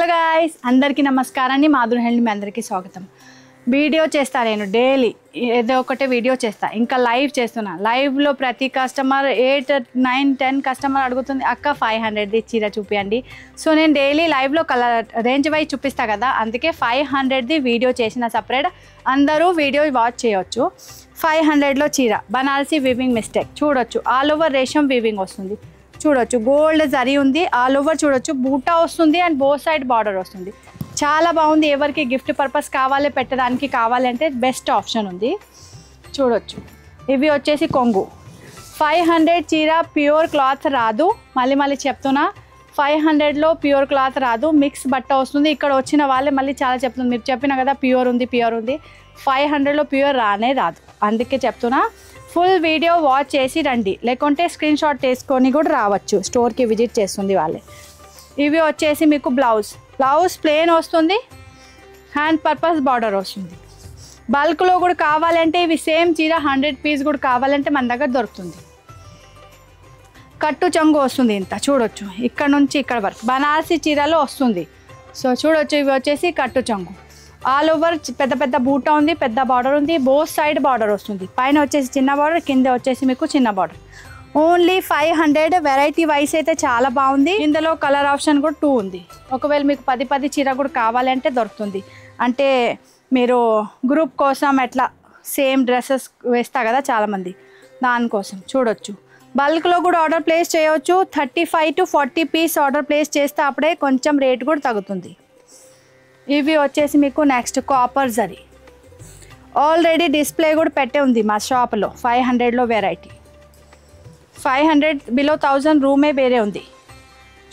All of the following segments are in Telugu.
హలో గాయ్స్ అందరికీ నమస్కారాన్ని మాధురి హ్యాండ్లూమ్ అందరికీ స్వాగతం. వీడియో చేస్తా నేను డైలీ ఏదో ఒకటే వీడియో చేస్తా. ఇంకా లైవ్ చేస్తున్నా. లైవ్లో ప్రతి కస్టమర్ 8, 9, 10 కస్టమర్ అడుగుతుంది అక్క 500ది చీర చూపియండి. సో నేను డైలీ లైవ్లో కలర్ రేంజ్ వైజ్ చూపిస్తా కదా, అందుకే 500ది వీడియో చేసిన సపరేట్. అందరూ వీడియో వాచ్ చేయొచ్చు. 500లో చీర బనారసి వీవింగ్ మిస్టేక్ చూడొచ్చు. ఆల్ ఓవర్ రేషం వీవింగ్ వస్తుంది చూడొచ్చు. గోల్డ్ జరీ ఉంది, ఆల్ ఓవర్ చూడొచ్చు. బూటా వస్తుంది అండ్ బోత్ సైడ్ బార్డర్ వస్తుంది. చాలా బాగుంది. ఎవరికి గిఫ్ట్ పర్పస్ కావాలి, పెట్టడానికి కావాలంటే బెస్ట్ ఆప్షన్ ఉంది చూడొచ్చు. ఇవి వచ్చేసి కొంగు. 500 చీర ప్యూర్ క్లాత్ రాదు. మళ్ళీ చెప్తున్నా, 500లో ప్యూర్ క్లాత్ రాదు, మిక్స్ బట్ట వస్తుంది. ఇక్కడ వచ్చిన వాళ్ళే మళ్ళీ చాలా చెప్తుంది, మీరు చెప్పిన కదా ప్యూర్ ఉంది 500లో ప్యూర్ రానే రాదు. అందుకే చెప్తున్నా, ఫుల్ వీడియో వాచ్ చేసి రండి, లేకుంటే స్క్రీన్ షాట్ తీసుకొని కూడా రావచ్చు. స్టోర్కి విజిట్ చేస్తుంది వాళ్ళే. ఇవి వచ్చేసి మీకు బ్లౌజ్ ప్లెయిన్ వస్తుంది, హ్యాండ్ పర్పస్ బార్డర్ వస్తుంది. బల్క్లో కూడా కావాలంటే ఇవి సేమ్ చీర 100 పీస్ కూడా కావాలంటే మన దగ్గర దొరుకుతుంది. కట్టు చెంగు వస్తుంది ఇంత చూడొచ్చు, ఇక్కడ నుంచి ఇక్కడ వరకు బనారసి చీరలో వస్తుంది. సో చూడొచ్చు, ఇవి వచ్చేసి కట్టు చెంగు. ఆల్ ఓవర్ పెద్ద బూటా ఉంది, పెద్ద బార్డర్ ఉంది, బోత్ సైడ్ బార్డర్ వస్తుంది. పైన వచ్చేసి చిన్న బార్డర్, కింద వచ్చేసి మీకు చిన్న బార్డర్. ఓన్లీ 500. వెరైటీ వైస్ అయితే చాలా బాగుంది. ఇందులో కలర్ ఆప్షన్ కూడా 2 ఉంది. ఒకవేళ మీకు 10 చీర కూడా కావాలంటే దొరుకుతుంది. అంటే మీరు గ్రూప్ కోసం ఎట్లా సేమ్ డ్రెస్సెస్ వేస్తా కదా చాలామంది, దానికోసం చూడొచ్చు. బల్క్లో కూడా ఆర్డర్ ప్లేస్ చేయవచ్చు. 35 to 40 పీస్ ఆర్డర్ ప్లేస్ చేస్తే అప్పుడే కొంచెం రేట్ కూడా తగ్గుతుంది. ఇవి వచ్చేసి మీకు next copper zari. Already display కూడా పెట్టే ఉంది మా షాప్లో. 500లో వెరైటీ. 500 బిలో 1000 రూమే వేరే ఉంది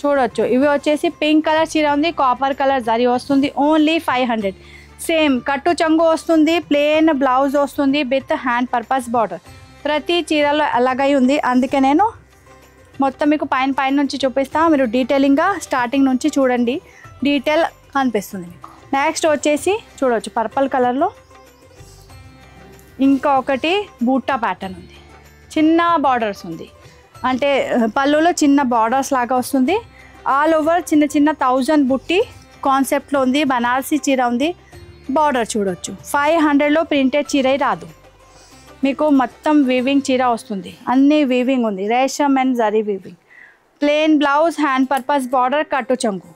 చూడొచ్చు. ఇవి వచ్చేసి పింక్ కలర్ చీర ఉంది, కాపర్ కలర్ జరీ వస్తుంది. ఓన్లీ 500. సేమ్ కట్టు చెంగు వస్తుంది, ప్లెయిన్ బ్లౌజ్ వస్తుంది విత్ హ్యాండ్ పర్పస్ బార్డర్. ప్రతి చీరలో అలాగై ఉంది. అందుకే నేను మొత్తం మీకు పైన నుంచి చూపిస్తాను. మీరు డీటెయిలింగ్గా స్టార్టింగ్ నుంచి చూడండి, డీటెయిల్ కనిపిస్తుంది మీకు. నెక్స్ట్ వచ్చేసి చూడవచ్చు పర్పుల్ కలర్లో ఇంకా ఒకటి బూటా ప్యాటర్న్ ఉంది. చిన్న బార్డర్స్ ఉంది, అంటే పళ్ళులో చిన్న బార్డర్స్ లాగా వస్తుంది. ఆల్ ఓవర్ చిన్న 1000 బుట్టి కాన్సెప్ట్లో ఉంది. బనారసి చీర ఉంది. బార్డర్ చూడొచ్చు. 500లో ప్రింటెడ్ చీర రాదు మీకు, మొత్తం వీవింగ్ చీర వస్తుంది. అన్నీ వీవింగ్ ఉంది, రేషం and zari weaving. Plain blouse, hand purpose border, కట్టు చెంగు.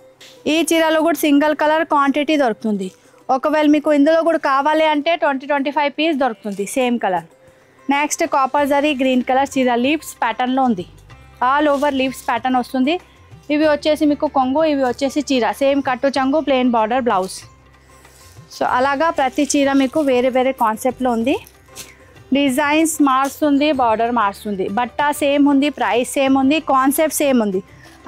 ఈ చీరలో కూడా సింగిల్ కలర్ క్వాంటిటీ దొరుకుతుంది. ఒకవేళ మీకు ఇందులో కూడా కావాలి అంటే 20-25 పీస్ దొరుకుతుంది same colour. Next copper zari green colour చీర లీవ్స్ ప్యాటర్న్లో ఉంది. ఆల్ ఓవర్ లీవ్స్ ప్యాటర్న్ వస్తుంది. ఇవి వచ్చేసి మీకు కొంగు, ఇవి వచ్చేసి చీర సేమ్ కట్టు చెంగు, ప్లెయిన్ బార్డర్, బ్లౌజ్. సో అలాగా ప్రతి చీర మీకు వేరే కాన్సెప్ట్లో ఉంది. డిజైన్స్ మారుస్తుంది, బార్డర్ మారుస్తుంది, బట్ట సేమ్ ఉంది, ప్రైస్ సేమ్ ఉంది, కాన్సెప్ట్ సేమ్ ఉంది.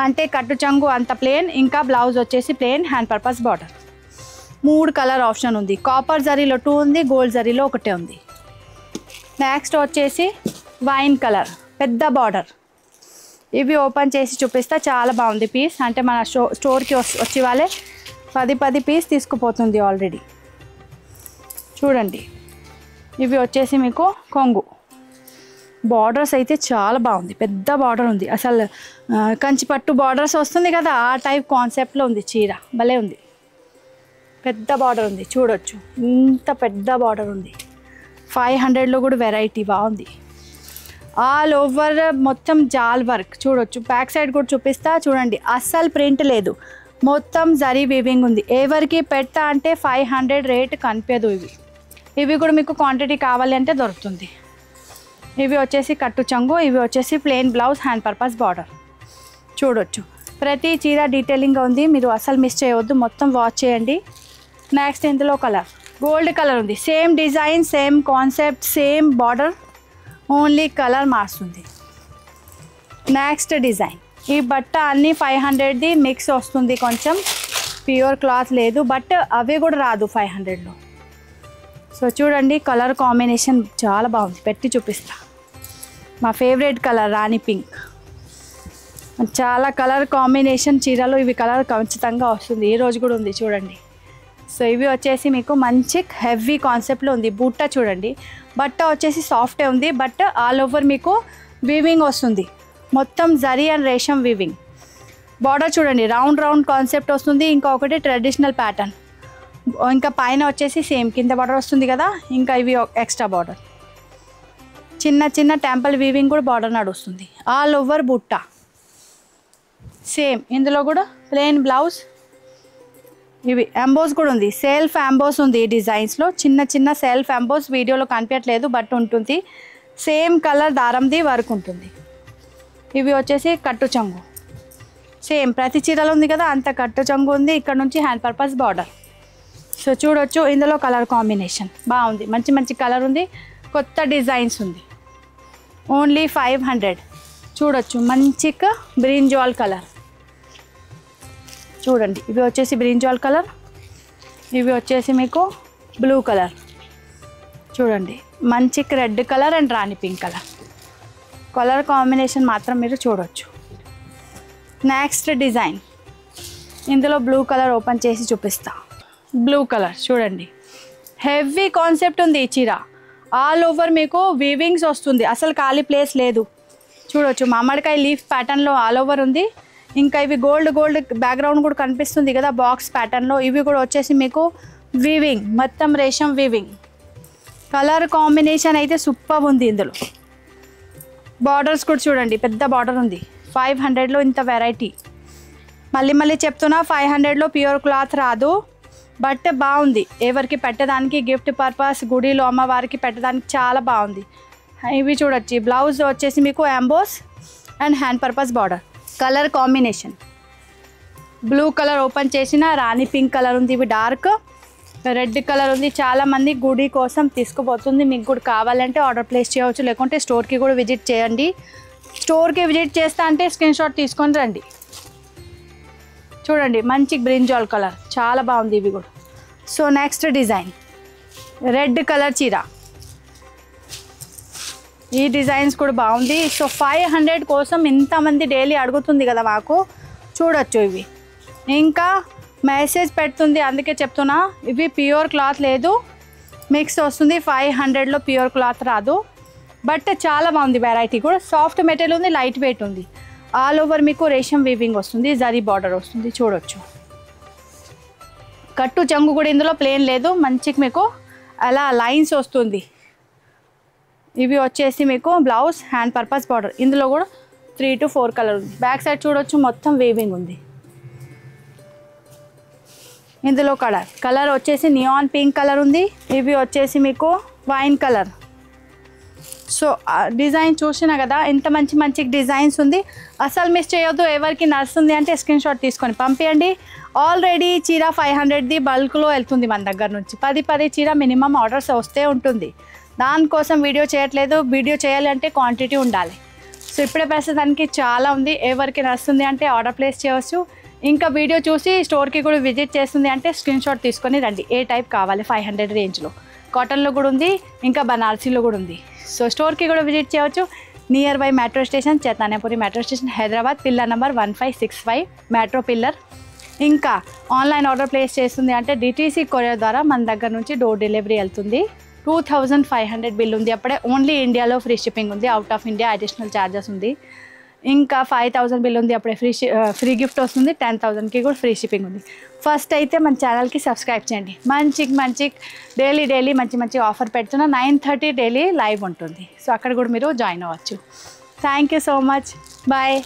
అంటే కట్టు చెంగు అంత ప్లెయిన్, ఇంకా బ్లౌజ్ వచ్చేసి plain, hand purpose border. 3 colour option ఉంది. కాపర్ జరీలో 2 ఉంది, గోల్డ్ జరీలో 1 ఉంది. నెక్స్ట్ వచ్చేసి వైన్ కలర్ పెద్ద బార్డర్. ఇవి ఓపెన్ చేసి చూపిస్తా. చాలా బాగుంది పీస్. అంటే మన స్టోర్కి వచ్చి వాళ్ళే 10 పీస్ తీసుకుపోతుంది ఆల్రెడీ. చూడండి, ఇవి వచ్చేసి మీకు కొంగు. బార్డర్స్ అయితే చాలా బాగుంది, పెద్ద బార్డర్ ఉంది. అసలు కంచిపట్టు బార్డర్స్ వస్తుంది కదా, ఆ టైప్ కాన్సెప్ట్లో ఉంది చీర. భలే ఉంది, పెద్ద బార్డర్ ఉంది చూడొచ్చు. ఇంత పెద్ద బార్డర్ ఉంది. 500లో కూడా వెరైటీ బాగుంది. ఆల్ ఓవర్ మొత్తం జాల్ వర్క్ చూడొచ్చు. బ్యాక్ సైడ్ కూడా చూపిస్తా చూడండి. అస్సలు ప్రింట్ లేదు, మొత్తం జరీ వీవింగ్ ఉంది. ఎవరికి పెట్టా అంటే 500 రేట్ కనిపించదు. ఇవి కూడా మీకు క్వాంటిటీ కావాలి అంటే దొరుకుతుంది. ఇవి వచ్చేసి కట్టు చెంగు, ఇవి వచ్చేసి plain blouse, hand purpose border చూడొచ్చు. ప్రతి చీర డీటెయిలింగ్గా ఉంది, మీరు అసలు మిస్ చేయవద్దు, మొత్తం వాచ్ చేయండి. నెక్స్ట్ ఇందులో కలర్ గోల్డ్ కలర్ ఉంది. Same design, same concept, same border, only colour మారుస్తుంది. Next design. ఈ బట్ట అన్నీ 500ది మిక్స్ వస్తుంది, కొంచెం ప్యూర్ క్లాత్ లేదు, బట్ అవి కూడా రాదు 500లో. సో చూడండి, కలర్ కాంబినేషన్ చాలా బాగుంది. పెట్టి చూపిస్తా. మా ఫేవరెట్ కలర్ రాణి పింక్. చాలా కలర్ కాంబినేషన్ చీరలో ఇవి కలర్ ఖచ్చితంగా వస్తుంది. ఈ రోజు కూడా ఉంది చూడండి. సో ఇవి వచ్చేసి మీకు మంచి హెవీ కాన్సెప్ట్లో ఉంది. బూటా చూడండి, బట్ట వచ్చేసి సాఫ్టే ఉంది, బట్ ఆల్ ఓవర్ మీకు వీవింగ్ వస్తుంది. మొత్తం జరీ అండ్ రేషం వీవింగ్. బార్డర్ చూడండి రౌండ్ రౌండ్ కాన్సెప్ట్ వస్తుంది, ఇంకా ఒకటి ట్రెడిషనల్ ప్యాటర్న్, ఇంకా పైన వచ్చేసి సేమ్ కింద బార్డర్ వస్తుంది కదా, ఇంకా ఇవి ఎక్స్ట్రా బార్డర్, చిన్న చిన్న టెంపుల్ వీవింగ్ కూడా బార్డర్ నడుస్తుంది, ఆల్ ఓవర్ బుట్ట సేమ్. ఇందులో కూడా ప్లెయిన్ బ్లౌజ్, ఇవి ఎంబోస్ కూడా ఉంది, సెల్ఫ్ ఎంబోస్ ఉంది ఈ డిజైన్స్లో, చిన్న చిన్న సెల్ఫ్ ఎంబోస్ వీడియోలో కనిపించట్లేదు బట్ ఉంటుంది, సేమ్ కలర్ దారంది వర్క్ ఉంటుంది. ఇవి వచ్చేసి కట్టు చెంగు, సేమ్ ప్రతి చీరలో ఉంది కదా అంత కట్టు చెంగు ఉంది, ఇక్కడ నుంచి హ్యాండ్ పర్పస్ బార్డర్. సో చూడొచ్చు ఇందులో కలర్ కాంబినేషన్ బాగుంది, మంచి మంచి కలర్ ఉంది, కొత్త డిజైన్స్ ఉంది. ఓన్లీ 500. చూడొచ్చు మంచిగా బ్రింజాల్ కలర్ చూడండి, ఇవి వచ్చేసి బ్రింజాల్ కలర్, ఇవి వచ్చేసి మీకు బ్లూ కలర్ చూడండి, మంచి red colour and Rani pink colour, colour combination మాత్రం మీరు చూడొచ్చు. నెక్స్ట్ డిజైన్, ఇందులో బ్లూ కలర్ ఓపెన్ చేసి చూపిస్తా. బ్లూ కలర్ చూడండి, హెవీ కాన్సెప్ట్ ఉంది ఈ చీర, ఆల్ ఓవర్ మీకు వీవింగ్స్ వస్తుంది, అసలు ఖాళీ ప్లేస్ లేదు. చూడొచ్చు మామిడికాయ లీఫ్ ప్యాటర్న్లో ఆల్ ఓవర్ ఉంది, ఇంకా ఇవి గోల్డ్ గోల్డ్ బ్యాక్గ్రౌండ్ కూడా కనిపిస్తుంది కదా బాక్స్ ప్యాటర్న్లో, ఇవి కూడా వచ్చేసి మీకు వీవింగ్ మొత్తం రేషం వీవింగ్. కలర్ కాంబినేషన్ అయితే సూపర్ ఉంది. ఇందులో బార్డర్స్ కూడా చూడండి పెద్ద బార్డర్ ఉంది. 500లో ఇంత వెరైటీ, మళ్ళీ మళ్ళీ చెప్తున్నా 500లో ప్యూర్ క్లాత్ రాదు, బట్ బాగుంది, ఎవరికి పెట్టడానికి గిఫ్ట్ పర్పస్ గుడిలో అమ్మవారికి పెట్టడానికి చాలా బాగుంది. ఇవి చూడొచ్చు, బ్లౌజ్ వచ్చేసి మీకు emboss and hand purpose border. Colour combination blue colour open చేసిన రాణి పింక్ కలర్ ఉంది, ఇవి డార్క్ రెడ్ కలర్ ఉంది. చాలామంది గుడి కోసం తీసుకుపోతుంది, మీకు కూడా కావాలంటే ఆర్డర్ ప్లేస్ చేయవచ్చు, లేకుంటే స్టోర్కి కూడా విజిట్ చేయండి. స్టోర్కి విజిట్ చేస్తా అంటే స్క్రీన్ షాట్ తీసుకొని రండి. చూడండి మంచి బ్రింజాల్ కలర్ చాలా బాగుంది ఇవి కూడా. So next design red colour చీర, ఈ డిజైన్స్ కూడా బాగుంది. సో 500 కోసం ఇంతమంది డైలీ అడుగుతుంది కదా మాకు, చూడొచ్చు ఇవి. ఇంకా మెసేజ్ పెడుతుంది అందుకే చెప్తున్నా, ఇవి ప్యూర్ క్లాత్ లేదు, మిక్స్ వస్తుంది. 500లో ప్యూర్ క్లాత్ రాదు, బట్ చాలా బాగుంది వెరైటీ కూడా. సాఫ్ట్ మెటీరియల్ ఉంది, లైట్ వెయిట్ ఉంది, ఆల్ ఓవర్ మీకు రేషం వీవింగ్ వస్తుంది, జరీ బార్డర్ వస్తుంది. చూడొచ్చు కట్టు చెంగు కూడా ఇందులో ప్లేన్ లేదు, మంచిగా మీకు అలా లైన్స్ వస్తుంది. ఇవి వచ్చేసి మీకు బ్లౌజ్ హ్యాండ్ పర్పస్ బార్డర్, ఇందులో కూడా 3 to 4 కలర్ ఉంది. బ్యాక్ సైడ్ చూడొచ్చు మొత్తం వీవింగ్ ఉంది. ఇందులో కలర్ వచ్చేసి నియాన్ పింక్ కలర్ ఉంది, ఇవి వచ్చేసి మీకు వైన్ కలర్. సో డిజైన్ చూసినా కదా ఎంత మంచి మంచి డిజైన్స్ ఉంది, అసలు మిస్ చేయొద్దు. ఎవరికి నడుస్తుంది అంటే స్క్రీన్ షాట్ తీసుకొని పంపించండి. ఆల్రెడీ చీర 500ది బల్క్లో వెళ్తుంది మన దగ్గర నుంచి, 10 చీర మినిమం ఆర్డర్స్ వస్తే ఉంటుంది. దానికోసం వీడియో చేయట్లేదు, వీడియో చేయాలి అంటే క్వాంటిటీ ఉండాలి. సో ఇప్పుడే ప్రస్తుతానికి చాలా ఉంది, ఎవరికి నడుస్తుంది అంటే ఆర్డర్ ప్లేస్ చేయవచ్చు. ఇంకా వీడియో చూసి స్టోర్కి కూడా విజిట్ చేస్తుంది అంటే స్క్రీన్ షాట్ తీసుకొని రండి. ఏ టైప్ కావాలి 500 రేంజ్లో, కాటన్లో కూడా ఉంది, ఇంకా బనారసీలో కూడా ఉంది. సో స్టోర్కి కూడా విజిట్ చేయవచ్చు. Near by metro station, Chaitanyapuri metro station, Hyderabad, pillar number 1565 metro pillar. ఇంకా ఆన్లైన్ ఆర్డర్ ప్లేస్ చేస్తుంది అంటే డిటీసీ కొరియర్ ద్వారా మన దగ్గర నుంచి డోర్ డెలివరీ వెళ్తుంది. 2500 బిల్ ఉంది అప్పుడే. ఓన్లీ ఇండియాలో ఫ్రీ షిప్పింగ్ ఉంది, out of India additional charges ఉంది. ఇంకా 5000 బిల్ ఉంది అప్పుడే ఫ్రీ గిఫ్ట్ వస్తుంది. 10,000కి కూడా ఫ్రీ షిప్పింగ్ ఉంది. ఫస్ట్ అయితే మన ఛానల్కి సబ్స్క్రైబ్ చేయండి. మంచి డైలీ మంచి ఆఫర్ పెడుతున్నా. 9:30 డైలీ లైవ్ ఉంటుంది, సో అక్కడ కూడా మీరు జాయిన్ అవ్వచ్చు. Thank you so much, bye.